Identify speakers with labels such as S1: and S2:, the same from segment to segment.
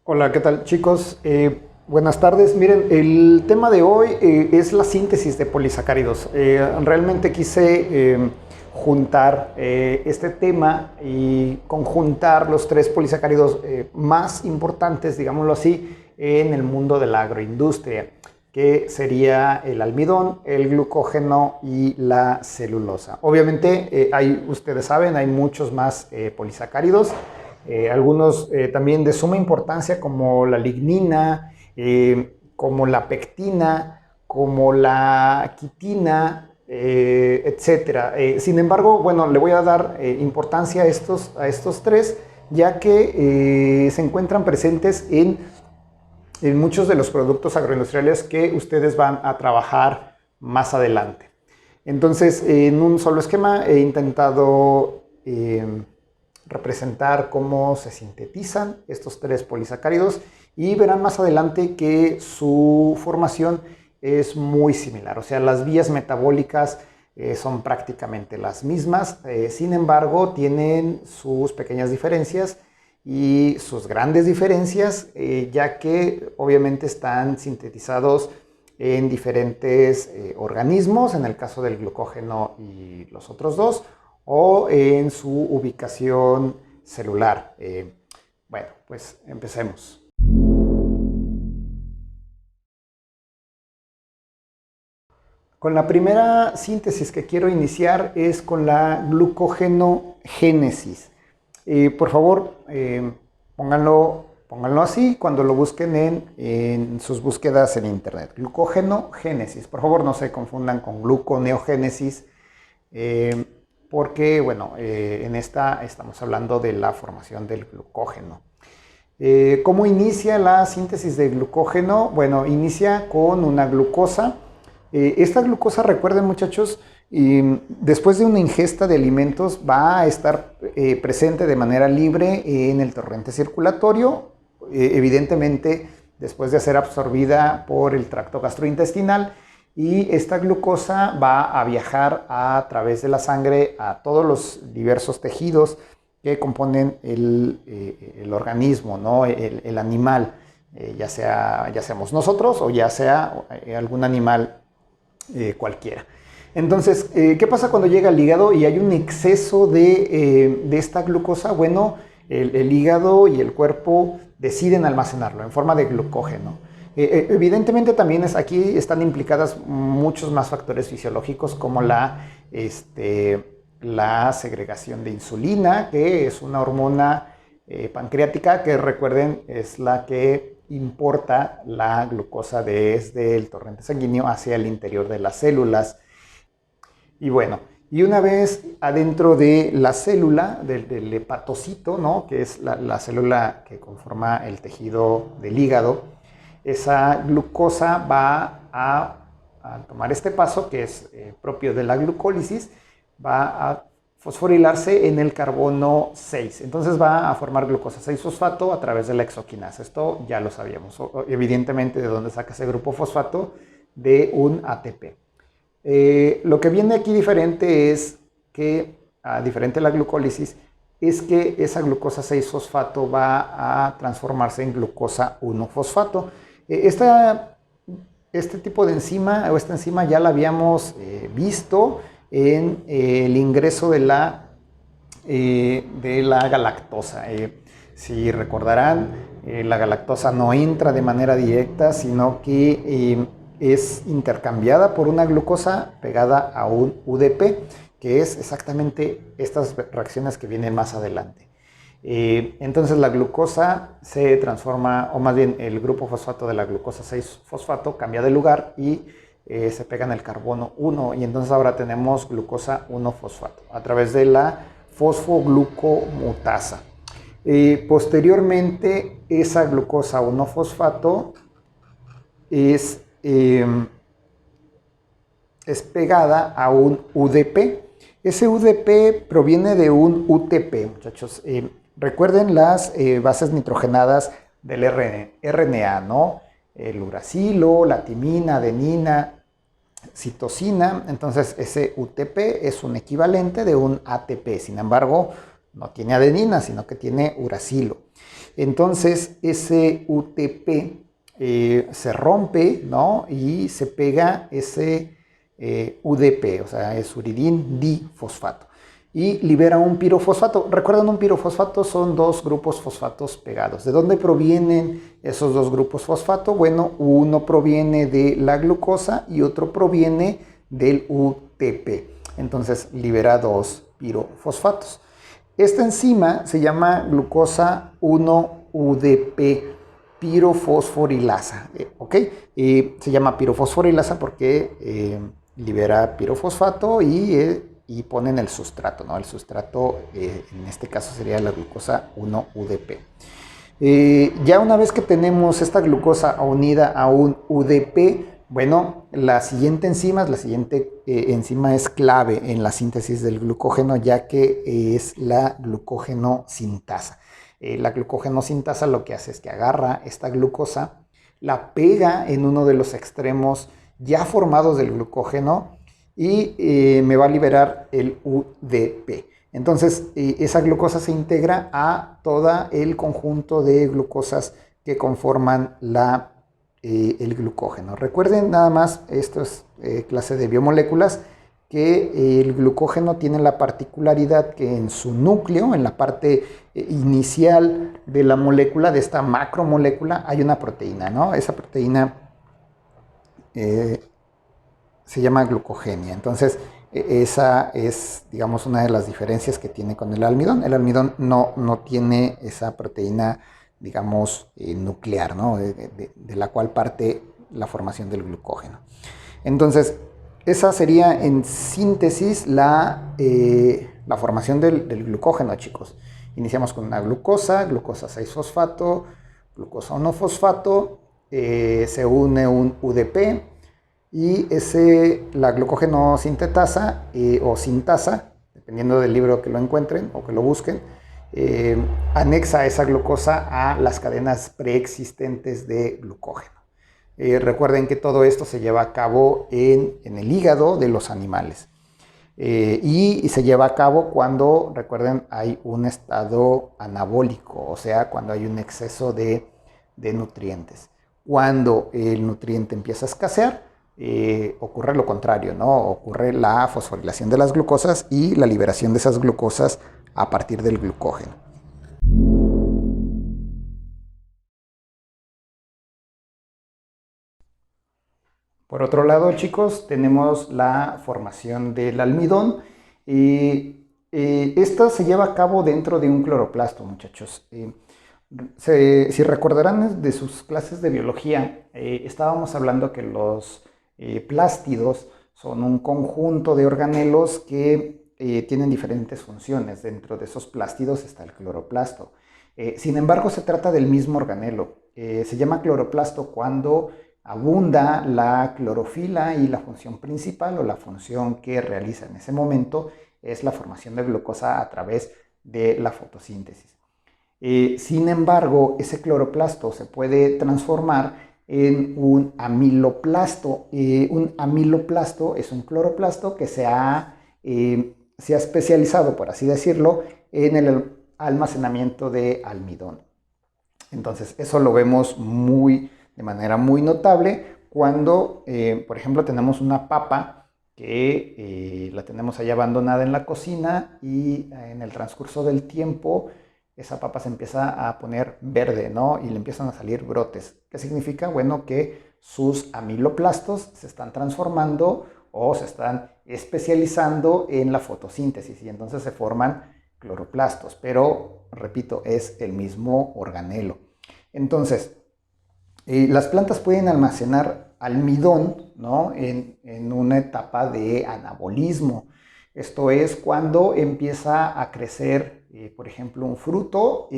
S1: Hola, ¿qué tal chicos? Buenas tardes. Miren, el tema de hoy es la síntesis de polisacáridos. Realmente quise juntar este tema y conjuntar los tres polisacáridos más importantes, digámoslo así, en el mundo de la agroindustria, que sería el almidón, el glucógeno y la celulosa. Obviamente, ustedes saben, hay muchos más polisacáridos. Algunos también de suma importancia como la lignina, como la pectina, como la quitina, etcétera. Sin embargo, bueno, le voy a dar importancia a estos tres, ya que se encuentran presentes en muchos de los productos agroindustriales que ustedes van a trabajar más adelante. Entonces, en un solo esquema he intentado representar cómo se sintetizan estos tres polisacáridos y verán más adelante que su formación es muy similar, o sea, las vías metabólicas son prácticamente las mismas, sin embargo, tienen sus pequeñas diferencias y sus grandes diferencias, ya que obviamente están sintetizados en diferentes organismos, en el caso del glucógeno y los otros dos, o en su ubicación celular. Bueno, pues empecemos. Con la primera síntesis que quiero iniciar es con la glucogenogénesis. Por favor, pónganlo así cuando lo busquen en sus búsquedas en internet. Glucogenogénesis. Por favor, no se confundan con gluconeogénesis, porque, bueno, en esta estamos hablando de la formación del glucógeno. ¿Cómo inicia la síntesis de glucógeno? Bueno, inicia con una glucosa. Esta glucosa, recuerden muchachos, después de una ingesta de alimentos va a estar presente de manera libre en el torrente circulatorio, evidentemente después de ser absorbida por el tracto gastrointestinal, y esta glucosa va a viajar a través de la sangre a todos los diversos tejidos que componen el organismo, ¿no? el animal, ya seamos nosotros o ya sea algún animal cualquiera. Entonces, ¿qué pasa cuando llega al hígado y hay un exceso de esta glucosa? Bueno, el hígado y el cuerpo deciden almacenarlo en forma de glucógeno. Evidentemente también aquí están implicadas muchos más factores fisiológicos como la segregación de insulina, que es una hormona pancreática que, recuerden, es la que importa la glucosa desde el torrente sanguíneo hacia el interior de las células. Y bueno, y una vez adentro de la célula, del hepatocito, ¿no? Que es la célula que conforma el tejido del hígado, esa glucosa va a tomar este paso, que es propio de la glucólisis, va a fosforilarse en el carbono 6. Entonces va a formar glucosa 6-fosfato a través de la exoquinasa. Esto ya lo sabíamos. Evidentemente, ¿de dónde saca ese grupo fosfato? De un ATP. Lo que viene aquí diferente es que, diferente a la glucólisis, es que esa glucosa 6-fosfato va a transformarse en glucosa 1-fosfato. Este tipo de enzima, o esta enzima ya la habíamos visto en el ingreso de la galactosa. Si recordarán, la galactosa no entra de manera directa, sino que es intercambiada por una glucosa pegada a un UDP, que es exactamente estas reacciones que vienen más adelante. Entonces la glucosa se transforma, o más bien el grupo fosfato de la glucosa 6-fosfato cambia de lugar y se pega en el carbono 1, y entonces ahora tenemos glucosa 1-fosfato a través de la fosfoglucomutasa. Posteriormente, esa glucosa 1-fosfato es pegada a un UDP. Ese UDP proviene de un UTP, muchachos. Recuerden las bases nitrogenadas del RNA, ¿no? El uracilo, la timina, adenina, citosina. Entonces ese UTP es un equivalente de un ATP. Sin embargo, no tiene adenina, sino que tiene uracilo. Entonces ese UTP se rompe, ¿no? Y se pega ese UDP, o sea, es uridín difosfato. Y libera un pirofosfato. ¿Recuerdan un pirofosfato? Son dos grupos fosfatos pegados. ¿De dónde provienen esos dos grupos fosfato? Bueno, uno proviene de la glucosa y otro proviene del UTP. Entonces libera dos pirofosfatos. Esta enzima se llama glucosa 1-UDP, pirofosforilasa, ¿ok? Se llama pirofosforilasa porque libera pirofosfato y ponen el sustrato, ¿no? El sustrato en este caso sería la glucosa 1-UDP. Ya una vez que tenemos esta glucosa unida a un UDP, bueno, la siguiente enzima es clave en la síntesis del glucógeno, ya que es la glucógeno sintasa. La glucógeno sintasa lo que hace es que agarra esta glucosa, la pega en uno de los extremos ya formados del glucógeno y me va a liberar el UDP. Entonces, esa glucosa se integra a todo el conjunto de glucosas que conforman el glucógeno. Recuerden nada más, esto es clase de biomoléculas, que el glucógeno tiene la particularidad que en su núcleo, en la parte inicial de la molécula, de esta macromolécula, hay una proteína, ¿no? Esa proteína se llama glucogenia. Entonces, esa es, digamos, una de las diferencias que tiene con el almidón. El almidón no tiene esa proteína, digamos, nuclear, ¿no? De la cual parte la formación del glucógeno. Entonces, esa sería en síntesis la formación del glucógeno, chicos. Iniciamos con una glucosa 6-fosfato, glucosa 1-fosfato, se une un UDP y la glucógeno sintetasa o sintasa, dependiendo del libro que lo encuentren o que lo busquen, anexa esa glucosa a las cadenas preexistentes de glucógeno. Recuerden que todo esto se lleva a cabo en el hígado de los animales. Y se lleva a cabo cuando, recuerden, hay un estado anabólico, o sea, cuando hay un exceso de nutrientes. Cuando el nutriente empieza a escasear, ocurre lo contrario, ¿no? Ocurre la fosforilación de las glucosas y la liberación de esas glucosas a partir del glucógeno. Por otro lado, chicos, tenemos la formación del almidón. Esta se lleva a cabo dentro de un cloroplasto, muchachos. Si recordarán de sus clases de biología, estábamos hablando que los plástidos son un conjunto de organelos que tienen diferentes funciones. Dentro de esos plástidos está el cloroplasto. Sin embargo, se trata del mismo organelo. Se llama cloroplasto cuando abunda la clorofila y la función principal o la función que realiza en ese momento es la formación de glucosa a través de la fotosíntesis. Sin embargo, ese cloroplasto se puede transformar en un amiloplasto. Un amiloplasto es un cloroplasto que se ha especializado, por así decirlo, en el almacenamiento de almidón. Entonces, eso lo vemos de manera muy notable cuando, por ejemplo, tenemos una papa que la tenemos ahí abandonada en la cocina y en el transcurso del tiempo esa papa se empieza a poner verde, ¿no? Y le empiezan a salir brotes. ¿Qué significa? Bueno, que sus amiloplastos se están transformando o se están especializando en la fotosíntesis y entonces se forman cloroplastos, pero, repito, es el mismo organelo. Entonces, las plantas pueden almacenar almidón, ¿no? en una etapa de anabolismo. Esto es cuando empieza a crecer, por ejemplo, un fruto,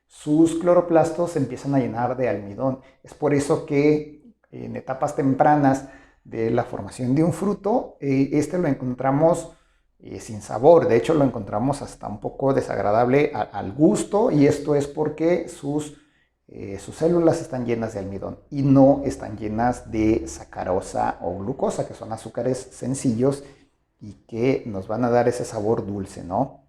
S1: sus cloroplastos se empiezan a llenar de almidón. Es por eso que en etapas tempranas de la formación de un fruto, este lo encontramos sin sabor. De hecho, lo encontramos hasta un poco desagradable al gusto, y esto es porque sus células están llenas de almidón y no están llenas de sacarosa o glucosa, que son azúcares sencillos y que nos van a dar ese sabor dulce, ¿no?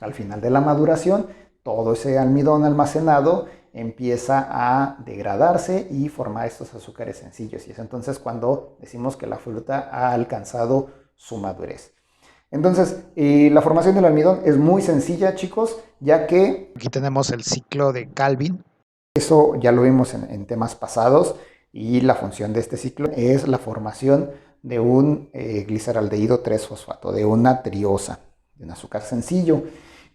S1: Al final de la maduración, todo ese almidón almacenado empieza a degradarse y formar estos azúcares sencillos. Y es entonces cuando decimos que la fruta ha alcanzado su madurez. Entonces, la formación del almidón es muy sencilla, chicos, ya que aquí tenemos el ciclo de Calvin. Eso ya lo vimos en temas pasados, y la función de este ciclo es la formación de un gliceraldehído 3-fosfato, de una triosa, de un azúcar sencillo.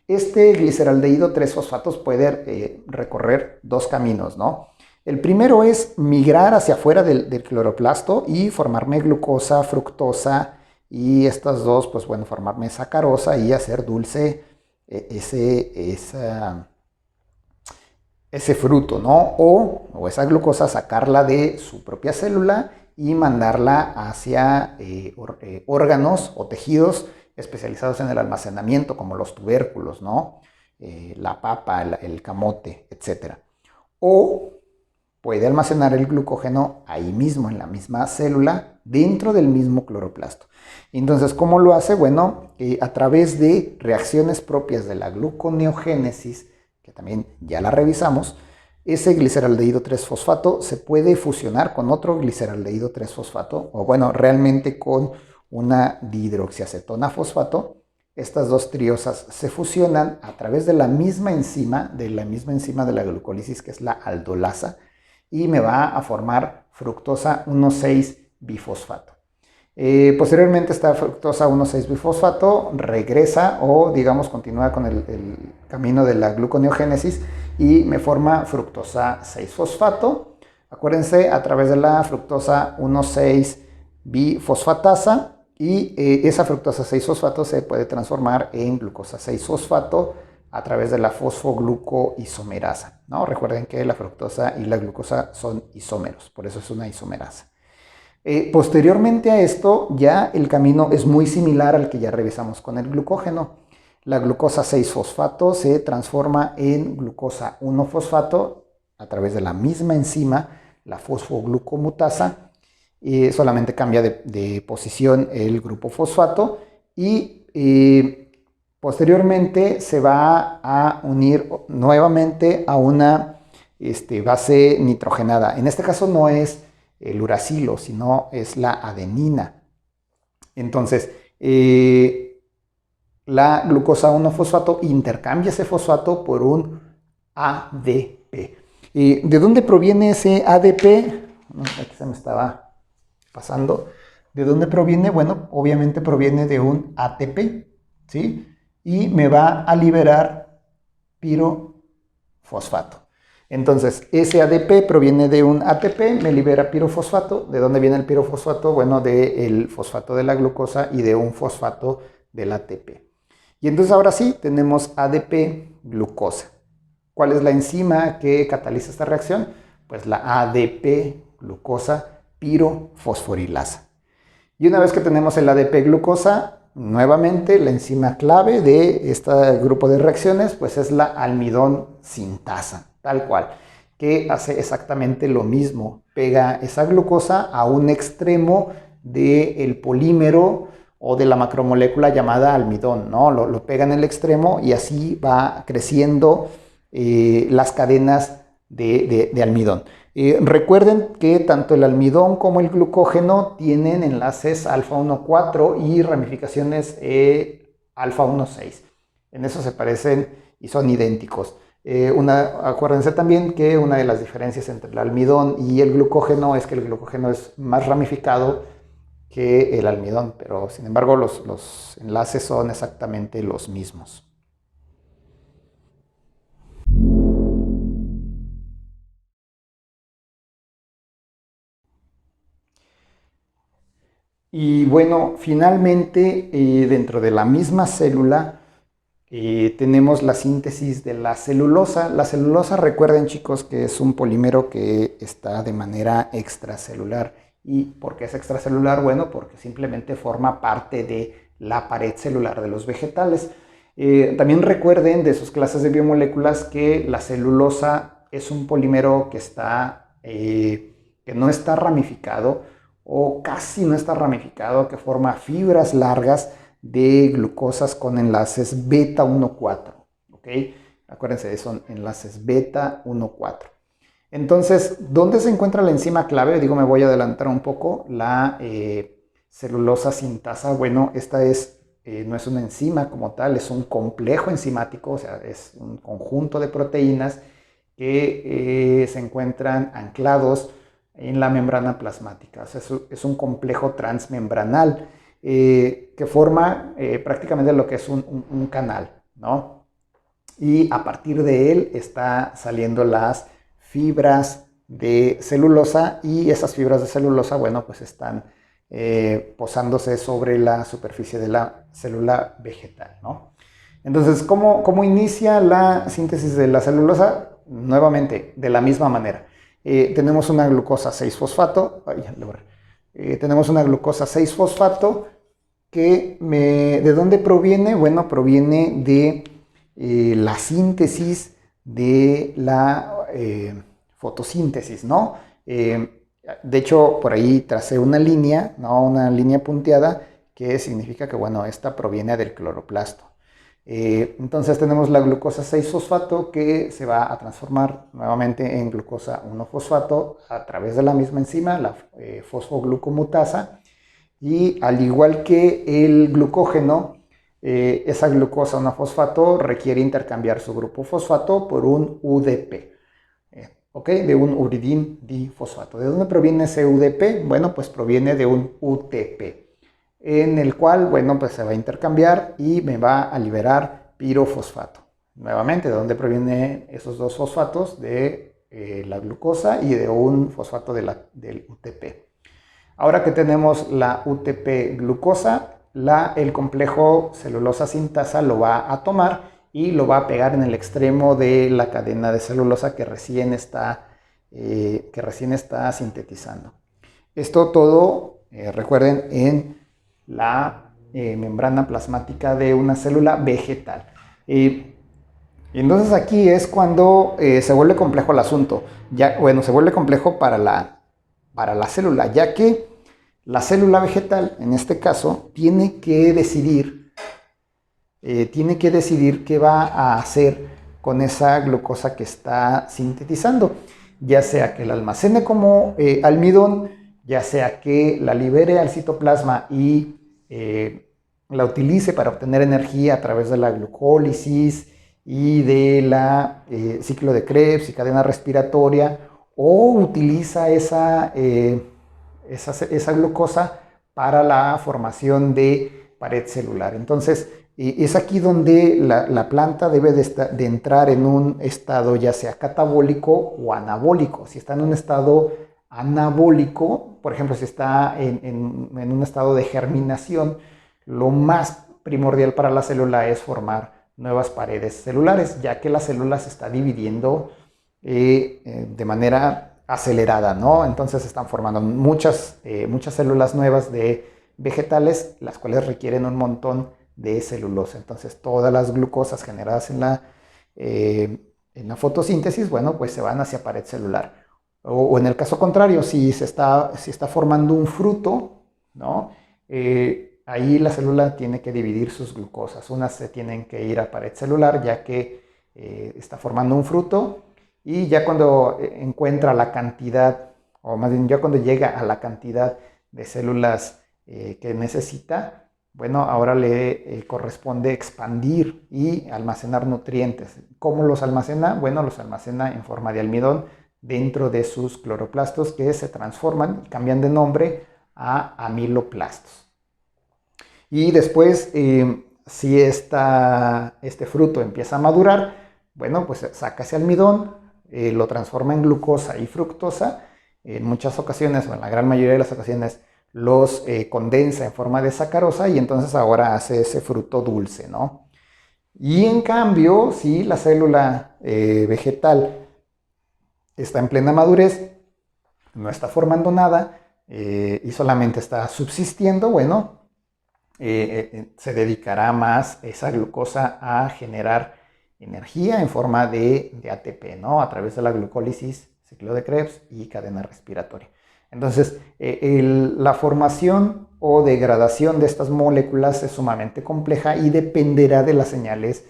S1: Este gliceraldehído 3-fosfatos puede recorrer dos caminos, ¿no? El primero es migrar hacia afuera del cloroplasto y formarme glucosa, fructosa, y estas dos, pues bueno, formarme sacarosa y hacer dulce ese fruto, ¿no? O esa glucosa, sacarla de su propia célula y mandarla hacia órganos o tejidos especializados en el almacenamiento, como los tubérculos, ¿no? La papa, el camote, etc. O puede almacenar el glucógeno ahí mismo, en la misma célula, dentro del mismo cloroplasto. Entonces, ¿cómo lo hace? Bueno, a través de reacciones propias de la gluconeogénesis, que también ya la revisamos. Ese gliceraldehído 3-fosfato se puede fusionar con otro gliceraldehído 3-fosfato, o bueno, realmente con una dihidroxiacetona fosfato. Estas dos triosas se fusionan a través de la misma enzima de la glucólisis, que es la aldolasa, y me va a formar fructosa 1,6-bifosfato. Posteriormente, esta fructosa 1,6-bifosfato regresa, o digamos continúa con el camino de la gluconeogénesis, y me forma fructosa 6-fosfato. Acuérdense, a través de la fructosa 1,6-bifosfatasa, y esa fructosa 6-fosfato se puede transformar en glucosa 6-fosfato a través de la fosfoglucoisomerasa, ¿no? Recuerden que la fructosa y la glucosa son isómeros, por eso es una isomerasa. Posteriormente a esto, ya el camino es muy similar al que ya revisamos con el glucógeno. La glucosa 6-fosfato se transforma en glucosa 1-fosfato a través de la misma enzima, la fosfoglucomutasa. Solamente cambia de posición el grupo fosfato, y posteriormente se va a unir nuevamente a una base nitrogenada. En este caso no es el uracilo, sino es la adenina. Entonces, la glucosa 1-fosfato intercambia ese fosfato por un ADP. ¿De dónde proviene ese ADP? Aquí se me estaba pasando. ¿De dónde proviene? Bueno, obviamente proviene de un ATP, ¿sí? Y me va a liberar pirofosfato. Entonces, ese ADP proviene de un ATP, me libera pirofosfato. ¿De dónde viene el pirofosfato? Bueno, del fosfato de la glucosa y de un fosfato del ATP. Y entonces ahora sí, tenemos ADP glucosa. ¿Cuál es la enzima que cataliza esta reacción? Pues la ADP glucosa pirofosforilasa. Y una vez que tenemos el ADP glucosa, nuevamente la enzima clave de este grupo de reacciones pues es la almidón sintasa, tal cual, que hace exactamente lo mismo. Pega esa glucosa a un extremo del polímero o de la macromolécula llamada almidón, ¿no? Lo pega en el extremo, y así va creciendo las cadenas de almidón. Recuerden que tanto el almidón como el glucógeno tienen enlaces alfa 1,4 y ramificaciones alfa 1,6. En eso se parecen y son idénticos. Acuérdense también que una de las diferencias entre el almidón y el glucógeno es que el glucógeno es más ramificado que el almidón, pero sin embargo los enlaces son exactamente los mismos. Y bueno, finalmente, dentro de la misma célula tenemos la síntesis de la celulosa. La celulosa, recuerden chicos, que es un polímero que está de manera extracelular. ¿Y por qué es extracelular? Bueno, porque simplemente forma parte de la pared celular de los vegetales. También recuerden de sus clases de biomoléculas que la celulosa es un polímero que no está ramificado, o casi no está ramificado, que forma fibras largas de glucosas con enlaces beta 1,4, ¿ok? Acuérdense, son enlaces beta 1,4. Entonces, ¿dónde se encuentra la enzima clave? Digo, me voy a adelantar un poco. La celulosa sintasa, bueno, esta no es una enzima como tal, es un complejo enzimático, o sea, es un conjunto de proteínas que se encuentran anclados en la membrana plasmática. O sea, es un complejo transmembranal que forma prácticamente lo que es un canal, ¿no? Y a partir de él está saliendo las fibras de celulosa, y esas fibras de celulosa, bueno, pues están posándose sobre la superficie de la célula vegetal, ¿no? Entonces, ¿cómo inicia la síntesis de la celulosa? Nuevamente, de la misma manera. Tenemos una glucosa 6-fosfato, tenemos una glucosa 6-fosfato ¿de dónde proviene? Bueno, proviene de la síntesis de la fotosíntesis, ¿no? De hecho, por ahí tracé una línea, ¿no? Una línea punteada que significa que, bueno, esta proviene del cloroplasto. Entonces tenemos la glucosa 6-fosfato que se va a transformar nuevamente en glucosa 1-fosfato a través de la misma enzima, la fosfoglucomutasa, y al igual que el glucógeno, esa glucosa 1-fosfato requiere intercambiar su grupo fosfato por un UDP, ¿ok? De un uridín difosfato. ¿De dónde proviene ese UDP? Bueno, pues proviene de un UTP, en el cual, bueno, pues se va a intercambiar y me va a liberar pirofosfato. Nuevamente, ¿de dónde provienen esos dos fosfatos? De la glucosa y de un fosfato del UTP. Ahora que tenemos la UTP glucosa, el complejo celulosa sintasa lo va a tomar y lo va a pegar en el extremo de la cadena de celulosa que recién está sintetizando. Esto todo, recuerden, en la membrana plasmática de una célula vegetal. Y entonces aquí es cuando se vuelve complejo el asunto. Se vuelve complejo para la célula, ya que la célula vegetal, en este caso, tiene que decidir qué va a hacer con esa glucosa que está sintetizando, ya sea que la almacene como almidón, ya sea que la libere al citoplasma y la utilice para obtener energía a través de la glucólisis y de la ciclo de Krebs y cadena respiratoria, o utiliza esa glucosa para la formación de pared celular. Entonces, es aquí donde la planta debe de entrar en un estado ya sea catabólico o anabólico. Si está en un estado anabólico, por ejemplo, si está en un estado de germinación, lo más primordial para la célula es formar nuevas paredes celulares, ya que la célula se está dividiendo de manera acelerada, ¿no? Entonces se están formando muchas células nuevas de vegetales, las cuales requieren un montón de celulosa. Entonces todas las glucosas generadas en la fotosíntesis, bueno, pues se van hacia pared celular. O en el caso contrario, si está formando un fruto, ¿no? Ahí la célula tiene que dividir sus glucosas. Unas se tienen que ir a pared celular, ya que está formando un fruto, y ya cuando encuentra la cantidad, o más bien ya cuando llega a la cantidad de células que necesita, bueno, ahora le corresponde expandir y almacenar nutrientes. ¿Cómo los almacena? Bueno, los almacena en forma de almidón dentro de sus cloroplastos, que se transforman y cambian de nombre a amiloplastos. Y después, si este fruto empieza a madurar, bueno, pues saca ese almidón, lo transforma en glucosa y fructosa. En muchas ocasiones, o en la gran mayoría de las ocasiones, los condensa en forma de sacarosa, y entonces ahora hace ese fruto dulce, ¿no? Y en cambio, si la célula vegetal está en plena madurez, no está formando nada y solamente está subsistiendo, bueno, se dedicará más esa glucosa a generar energía en forma de ATP, ¿no? A través de la glucólisis, ciclo de Krebs y cadena respiratoria. Entonces, la formación o degradación de estas moléculas es sumamente compleja y dependerá de las señales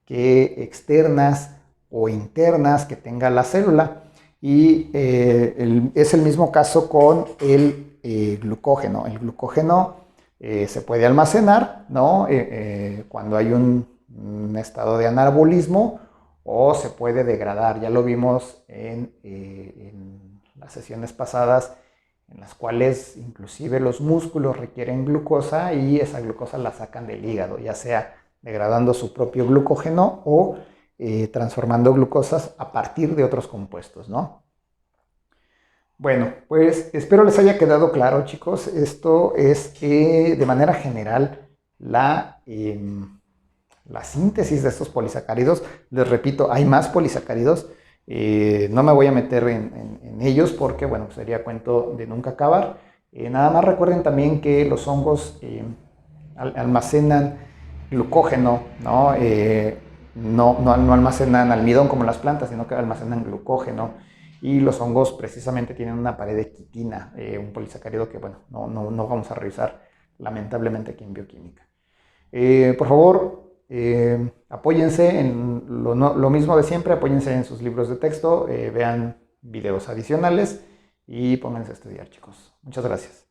S1: externas o internas que tenga la célula. Y es el mismo caso con el glucógeno. El glucógeno se puede almacenar, ¿no? Cuando hay un estado de anabolismo, o se puede degradar. Ya lo vimos en las sesiones pasadas, en las cuales inclusive los músculos requieren glucosa y esa glucosa la sacan del hígado, ya sea degradando su propio glucógeno o transformando glucosas a partir de otros compuestos, ¿no? Bueno, pues espero les haya quedado claro, chicos. Esto es de manera general la síntesis de estos polisacáridos. Les repito, hay más polisacáridos. No me voy a meter en ellos porque, bueno, sería cuento de nunca acabar. Nada más recuerden también que los hongos almacenan glucógeno, ¿no? No almacenan almidón como las plantas, sino que almacenan glucógeno. Y los hongos precisamente tienen una pared de quitina, un polisacárido que, bueno, no vamos a revisar lamentablemente aquí en bioquímica. Por favor, apóyense en lo mismo de siempre, apóyense en sus libros de texto, vean videos adicionales y pónganse a estudiar, chicos. Muchas gracias.